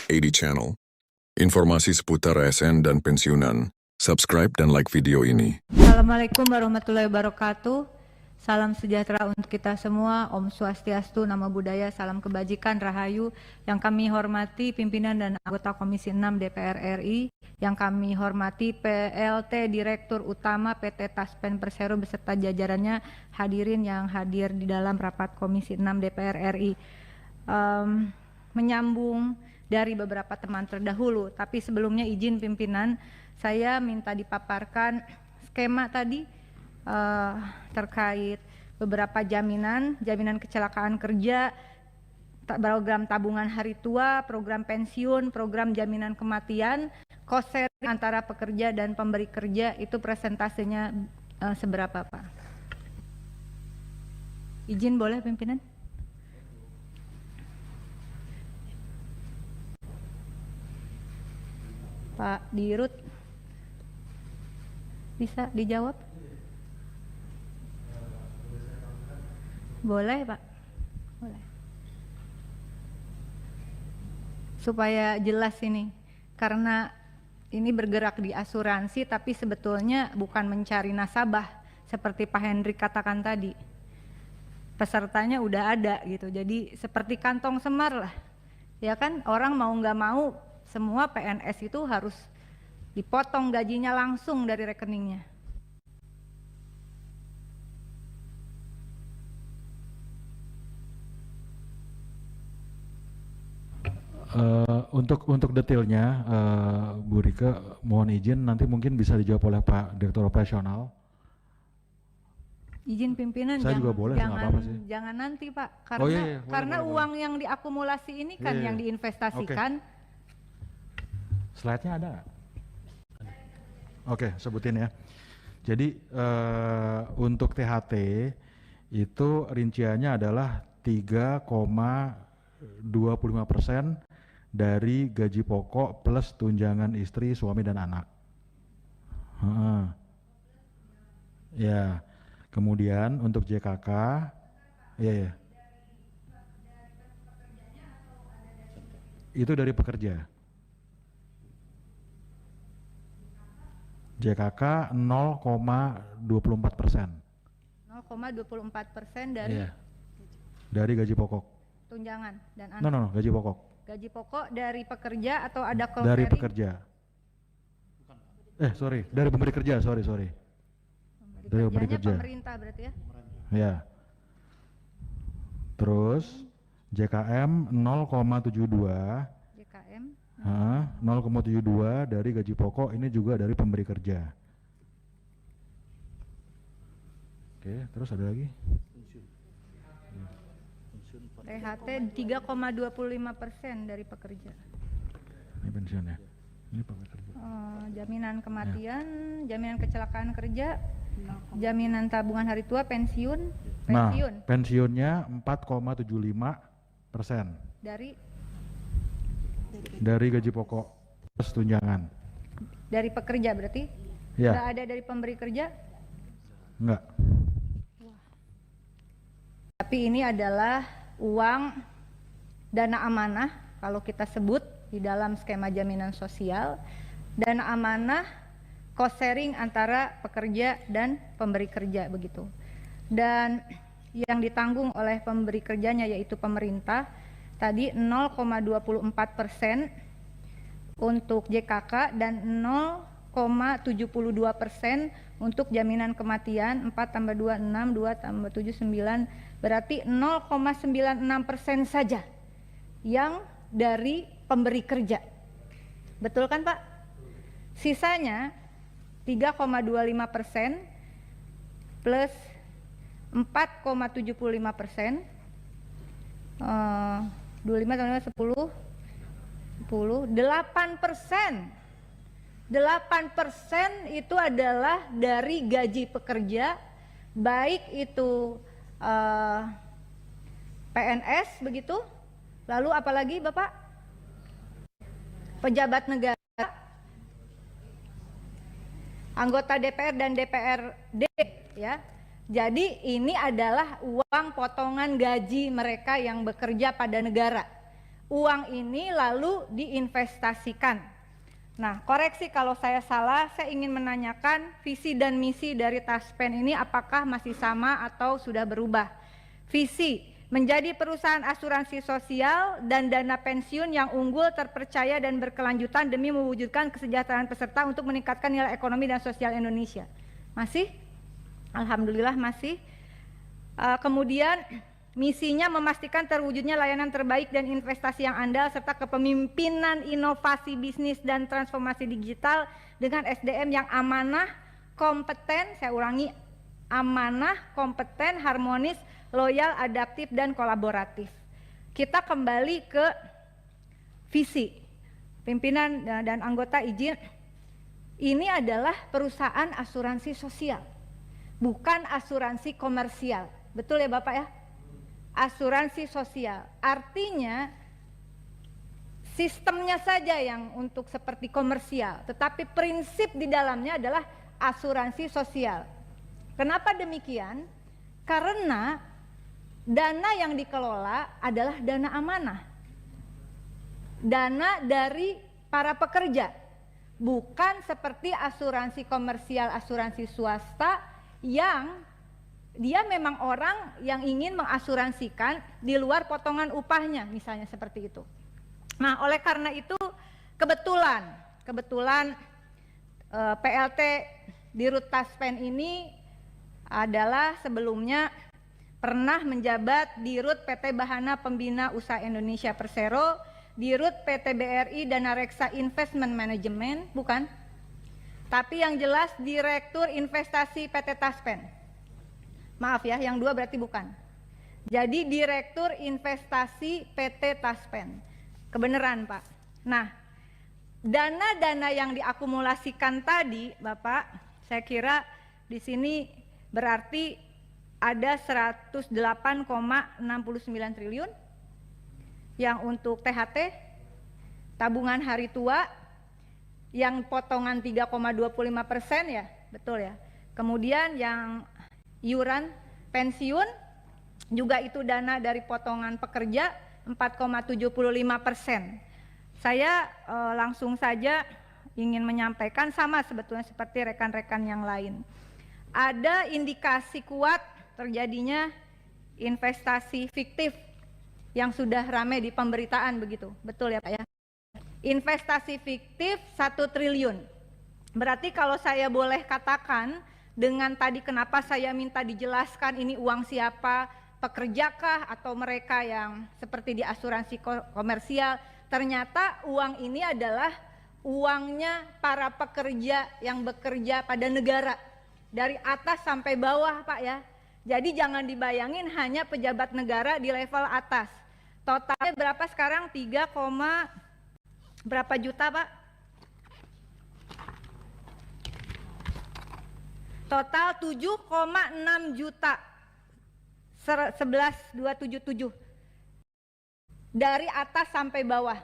AD Channel. Informasi seputar ASN dan pensiunan. Subscribe dan like video ini. Assalamualaikum warahmatullahi wabarakatuh. Salam sejahtera untuk kita semua. Om Swastiastu, Namo Buddhaya, salam kebajikan, rahayu. Yang kami hormati pimpinan dan anggota Komisi 6 DPR RI. Yang kami hormati PLT Direktur Utama PT Taspen Persero beserta jajarannya, hadirin yang hadir di dalam rapat Komisi 6 DPR RI. Menyambung dari beberapa teman terdahulu, tapi sebelumnya izin pimpinan, saya minta dipaparkan skema tadi terkait beberapa jaminan kecelakaan kerja, program tabungan hari tua, program pensiun, program jaminan kematian, cost sharing antara pekerja dan pemberi kerja, itu presentasenya seberapa Pak? Izin boleh pimpinan? Pak Dirut, bisa dijawab? Boleh Pak? Boleh. Supaya jelas ini, karena ini bergerak di asuransi tapi sebetulnya bukan mencari nasabah seperti Pak Hendrik katakan tadi. Pesertanya udah ada gitu, jadi seperti kantong semar lah. Ya kan, orang mau nggak mau semua PNS itu harus dipotong gajinya langsung dari rekeningnya. Untuk detailnya, Bu Rika, mohon izin nanti mungkin bisa dijawab oleh Pak Direktur Operasional. Izin pimpinan, Saya juga boleh, nggak apa-apa sih. Jangan nanti Pak, boleh, karena uang yang diakumulasi ini kan yang diinvestasikan. Slide-nya ada nggak? Oke, sebutin ya. Jadi untuk THT itu rinciannya adalah 3,25% dari gaji pokok plus tunjangan istri, suami dan anak. Ya, kemudian untuk JKK, ya. Itu dari pekerja. JKK 0,24%. 0,24% dari dari gaji pokok. Tunjangan dan anak. No, gaji pokok. Gaji pokok dari pekerja atau ada cost dari sharing? Pekerja. Dari pemberi kerja, sorry. Dari pemberi kerja. Pemerintah berarti ya? Ya. Terus JKM 0,72. JKM 0,72 dari gaji pokok, ini juga dari pemberi kerja. Oke, terus ada lagi? THT 3,25% dari pekerja. Ini pensiunnya. Ini pemberi kerja. Jaminan kematian, jaminan kecelakaan kerja, jaminan tabungan hari tua, pensiun. Nah, pensiunnya 4,75% dari gaji pokok plus tunjangan. Dari pekerja berarti? Ya. Nggak ada dari pemberi kerja? Enggak. Tapi ini adalah uang dana amanah, kalau kita sebut di dalam skema jaminan sosial, dana amanah cost sharing antara pekerja dan pemberi kerja begitu. Dan yang ditanggung oleh pemberi kerjanya yaitu pemerintah tadi 0,24% untuk JKK dan 0,72% untuk jaminan kematian. 4 tambah 2 6, 2 tambah 7 9, berarti 0,96% saja yang dari pemberi kerja. Betul kan Pak? Sisanya 3,25% plus 4,75%, 25 tambah 10, 8%. 8% itu adalah dari gaji pekerja, baik itu PNS begitu, lalu apalagi Bapak? Pejabat negara, anggota DPR dan DPRD ya. Jadi ini adalah uang potongan gaji mereka yang bekerja pada negara. uang ini lalu diinvestasikan. Nah, koreksi kalau saya salah, saya ingin menanyakan visi dan misi dari Taspen ini apakah masih sama atau sudah berubah. Visi, menjadi perusahaan asuransi sosial dan dana pensiun yang unggul, terpercaya dan berkelanjutan demi mewujudkan kesejahteraan peserta untuk meningkatkan nilai ekonomi dan sosial Indonesia. Masih? Alhamdulillah masih. Kemudian misinya memastikan terwujudnya layanan terbaik dan investasi yang andal serta kepemimpinan inovasi bisnis dan transformasi digital dengan SDM yang amanah, kompeten, saya ulangi, amanah, kompeten, harmonis, loyal, adaptif, dan kolaboratif. Kita kembali ke visi. Pimpinan dan anggota izin, ini adalah perusahaan asuransi sosial, bukan asuransi komersial. Betul ya Bapak ya? Asuransi sosial. Artinya sistemnya saja yang untuk seperti komersial, tetapi prinsip di dalamnya adalah asuransi sosial. Kenapa demikian? Karena dana yang dikelola adalah dana amanah. Dana dari para pekerja. Bukan seperti asuransi komersial, asuransi swasta yang dia memang orang yang ingin mengasuransikan di luar potongan upahnya, misalnya seperti itu. Nah, oleh karena itu kebetulan PLT Dirut Taspen ini adalah sebelumnya pernah menjabat Dirut PT Bahana Pembina Usaha Indonesia Persero, Dirut PT BRI Dana Reksa Investment Management, bukan? Tapi yang jelas Direktur Investasi PT Taspen. Maaf ya, yang dua berarti bukan. Jadi Direktur Investasi PT Taspen. Kebenaran Pak. Nah, dana-dana yang diakumulasikan tadi Bapak, saya kira di sini berarti ada 108,69 triliun yang untuk THT, tabungan hari tua, yang potongan 3,25% ya, betul ya. Kemudian yang iuran pensiun juga itu dana dari potongan pekerja 4,75%. Saya langsung saja ingin menyampaikan sama sebetulnya seperti rekan-rekan yang lain. Ada indikasi kuat terjadinya investasi fiktif yang sudah ramai di pemberitaan begitu. Betul ya Pak ya? Investasi fiktif 1 triliun. Berarti kalau saya boleh katakan dengan tadi kenapa saya minta dijelaskan ini uang siapa, pekerjakah atau mereka yang seperti di asuransi komersial, ternyata uang ini adalah uangnya para pekerja yang bekerja pada negara dari atas sampai bawah Pak ya. Jadi jangan dibayangin hanya pejabat negara di level atas. Totalnya berapa sekarang? 3, berapa juta Pak? Total 7,6 juta 11.277 dari atas sampai bawah.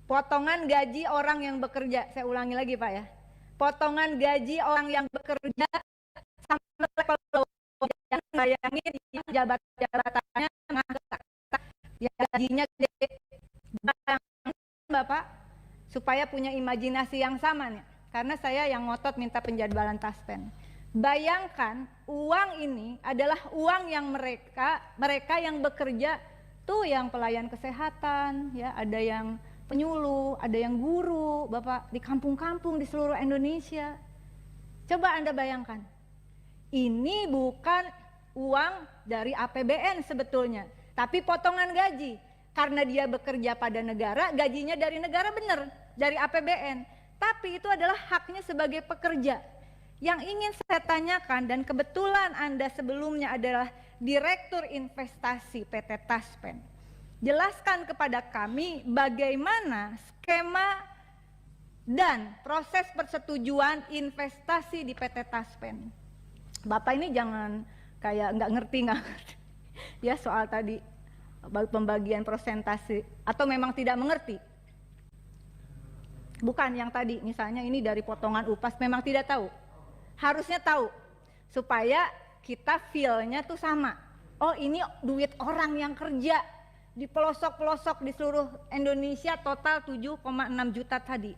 Potongan gaji orang yang bekerja, saya ulangi lagi Pak ya. Potongan gaji orang yang bekerja sampai level bawah. Jangan bayangin yang jabatannya ya gajinya gede. Bapak supaya punya imajinasi yang sama nih. Karena saya yang ngotot minta penjadwalan Taspen. Bayangkan uang ini adalah uang yang mereka yang bekerja tuh yang pelayan kesehatan, ya ada yang penyuluh, ada yang guru, Bapak di kampung-kampung di seluruh Indonesia. Coba Anda bayangkan, ini bukan uang dari APBN sebetulnya, tapi potongan gaji. Karena dia bekerja pada negara, gajinya dari negara benar, dari APBN. Tapi itu adalah haknya sebagai pekerja. Yang ingin saya tanyakan dan kebetulan Anda sebelumnya adalah Direktur Investasi PT Taspen. Jelaskan kepada kami bagaimana skema dan proses persetujuan investasi di PT Taspen. Bapak ini jangan kayak nggak ngerti ya soal tadi pembagian persentase atau memang tidak mengerti. Bukan yang tadi misalnya ini dari potongan upah memang tidak tahu. Harusnya tahu supaya kita feel-nya tuh sama. Oh ini duit orang yang kerja di pelosok-pelosok di seluruh Indonesia total 7,6 juta tadi.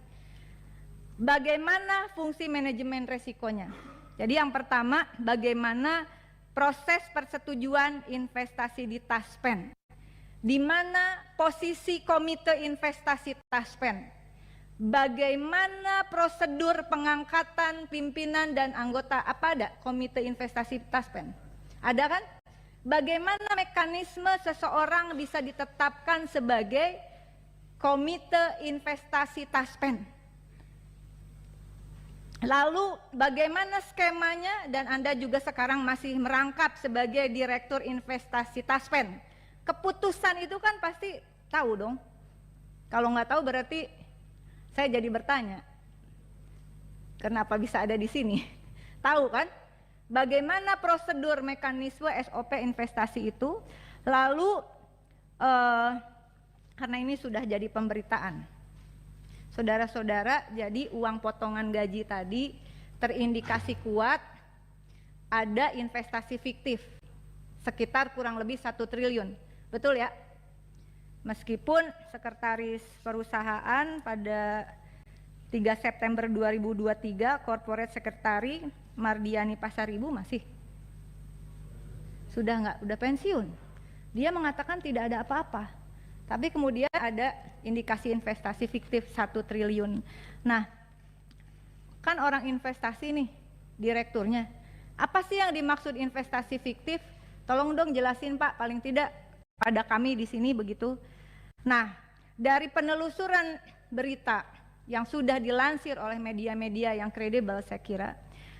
Bagaimana fungsi manajemen resikonya? Jadi yang pertama, bagaimana proses persetujuan investasi di Taspen? Di mana posisi komite investasi Taspen? Bagaimana prosedur pengangkatan pimpinan dan anggota? Apa ada komite investasi Taspen? Ada kan? Bagaimana mekanisme seseorang bisa ditetapkan sebagai komite investasi Taspen? Lalu bagaimana skemanya, dan Anda juga sekarang masih merangkap sebagai direktur investasi Taspen. Keputusan itu kan pasti tahu dong. Kalau nggak tahu berarti saya jadi bertanya, kenapa bisa ada di sini? Tahu kan? Bagaimana prosedur mekanisme SOP investasi itu? Lalu karena ini sudah jadi pemberitaan, saudara-saudara, jadi uang potongan gaji tadi terindikasi kuat ada investasi fiktif sekitar kurang lebih 1 triliun, betul ya? Meskipun sekretaris perusahaan pada 3 September 2023 corporate secretary Mardiani Pasaribu masih sudah pensiun. Dia mengatakan tidak ada apa-apa. Tapi kemudian ada indikasi investasi fiktif 1 triliun. Nah, kan orang investasi nih direkturnya. Apa sih yang dimaksud investasi fiktif? Tolong dong jelasin Pak, paling tidak pada kami di sini begitu. Nah, dari penelusuran berita yang sudah dilansir oleh media-media yang kredibel, saya kira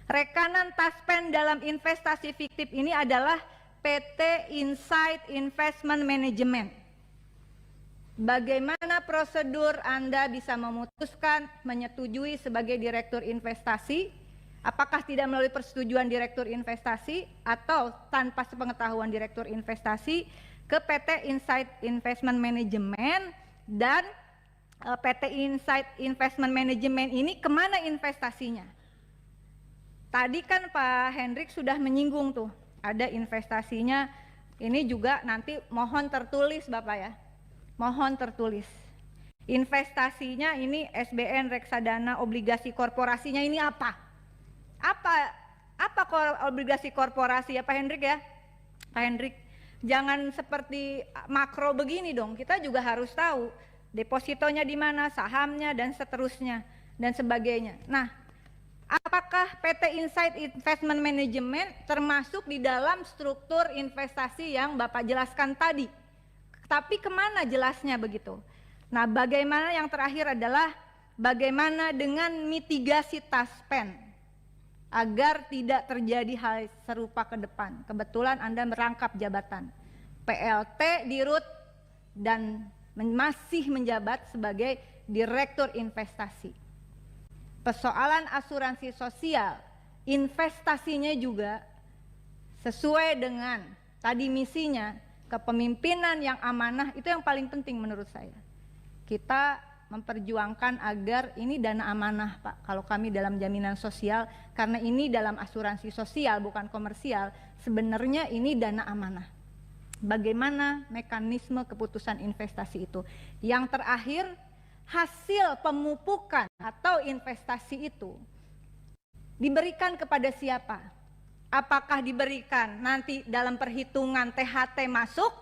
rekanan Taspen dalam investasi fiktif ini adalah PT Insight Investment Management. Bagaimana prosedur Anda bisa memutuskan menyetujui sebagai direktur investasi? Apakah tidak melalui persetujuan direktur investasi atau tanpa sepengetahuan direktur investasi ke PT Insight Investment Management? Dan PT Insight Investment Management ini kemana investasinya? Tadi kan Pak Hendrik sudah menyinggung tuh, ada investasinya, ini juga nanti mohon tertulis Bapak ya, mohon tertulis. Investasinya ini SBN, reksadana, obligasi korporasinya ini apa? Apa obligasi korporasi ya Pak Hendrik ya? Pak Hendrik, jangan seperti makro begini dong, kita juga harus tahu depositonya di mana, sahamnya dan seterusnya dan sebagainya. Nah, apakah PT Insight Investment Management termasuk di dalam struktur investasi yang Bapak jelaskan tadi? Tapi kemana jelasnya begitu? Nah, bagaimana yang terakhir adalah bagaimana dengan mitigasi Taspen agar tidak terjadi hal serupa ke depan. Kebetulan Anda merangkap jabatan PLT Dirut dan masih menjabat sebagai direktur investasi. Persoalan asuransi sosial, investasinya juga sesuai dengan tadi misinya, kepemimpinan yang amanah, itu yang paling penting menurut saya. Kita memperjuangkan agar ini dana amanah Pak, kalau kami dalam jaminan sosial, karena ini dalam asuransi sosial bukan komersial, sebenarnya ini dana amanah. Bagaimana mekanisme keputusan investasi itu? Yang terakhir, hasil pemupukan atau investasi itu diberikan kepada siapa? Apakah diberikan nanti dalam perhitungan THT masuk,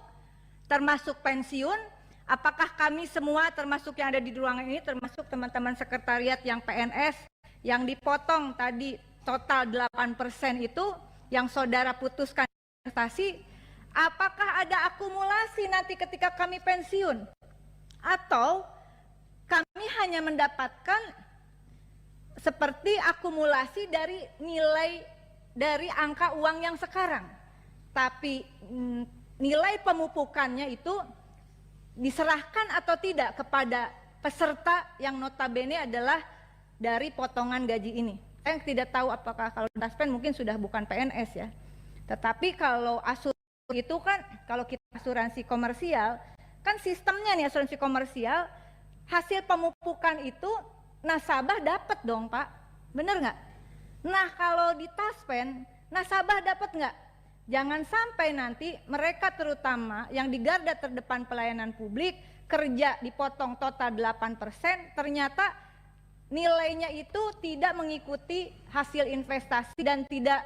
termasuk pensiun? Apakah kami semua termasuk yang ada di ruangan ini, termasuk teman-teman sekretariat yang PNS, yang dipotong tadi total 8% itu, yang saudara putuskan investasi, apakah ada akumulasi nanti ketika kami pensiun? Atau kami hanya mendapatkan seperti akumulasi dari nilai dari angka uang yang sekarang, tapi nilai pemupukannya itu diserahkan atau tidak kepada peserta yang notabene adalah dari potongan gaji ini. Saya tidak tahu apakah kalau Taspen mungkin sudah bukan PNS ya, tetapi kalau asuransi itu kan, kalau kita asuransi komersial kan sistemnya nih, asuransi komersial hasil pemupukan itu nasabah dapat dong Pak, bener nggak? Nah kalau di Taspen nasabah dapat nggak? Jangan sampai nanti mereka terutama yang di garda terdepan pelayanan publik kerja dipotong total 8%, ternyata nilainya itu tidak mengikuti hasil investasi dan tidak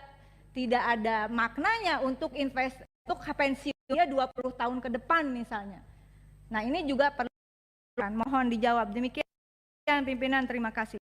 ada maknanya untuk pensiunnya 20 tahun ke depan misalnya. Nah, ini juga perlu mohon dijawab. Demikian pimpinan, terima kasih.